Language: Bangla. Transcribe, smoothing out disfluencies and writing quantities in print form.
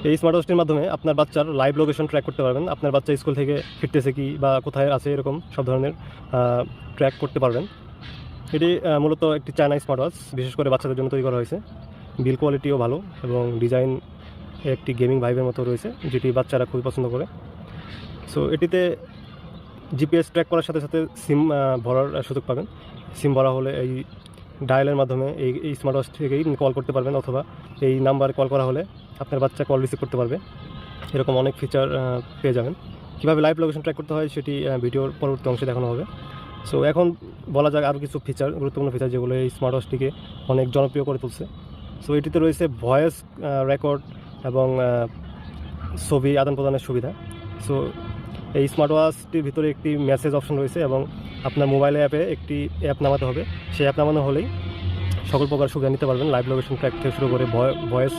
এই স্মার্ট ওয়াচটির মাধ্যমে আপনার বাচ্চার লাইভ লোকেশন ট্র্যাক করতে পারবেন। আপনার বাচ্চা স্কুল থেকে ফিরতেছে কি বা কোথায় আছে এরকম সব ধরনের ট্র্যাক করতে পারবেন। এটি মূলত একটি চায়না স্মার্ট ওয়াচ, বিশেষ করে বাচ্চাদের জন্য তৈরি করা হয়েছে। বিল কোয়ালিটিও ভালো এবং ডিজাইন একটি গেমিং ভাইবের মতো রয়েছে, যেটি বাচ্চারা খুবই পছন্দ করে। সো এটিতে জিপিএস ট্র্যাক করার সাথে সাথে সিম ভরার সুযোগ পাবেন। সিম ভরা হলে এই ডায়ালের মাধ্যমে এই স্মার্ট ওয়াচ থেকেই কল করতে পারবেন, অথবা এই নাম্বারে কল করা হলে আপনার বাচ্চা কল রিসিভ করতে পারবে। এরকম অনেক ফিচার পেয়ে যাবেন। কীভাবে লাইভ লোকেশন ট্র্যাক করতে হয় সেটি ভিডিওর পরবর্তী অংশে দেখানো হবে। সো এখন বলা যাক আরও কিছু ফিচার, গুরুত্বপূর্ণ ফিচার যেগুলো এই স্মার্ট ওয়াচটিকে অনেক জনপ্রিয় করে তুলছে। সো এটিতে রয়েছে ভয়েস রেকর্ড এবং ছবি আদান প্রদানের সুবিধা। সো এই স্মার্ট ওয়াচটির ভিতরে একটি মেসেজ অপশন রয়েছে এবং আপনার মোবাইল অ্যাপে একটি অ্যাপ নামাতে হবে। সেই অ্যাপ নামানো হলেই সকল প্রকার সুবিধা নিতে পারবেন, লাইভ লোকেশন ট্র্যাক থেকে শুরু করে ভয়েস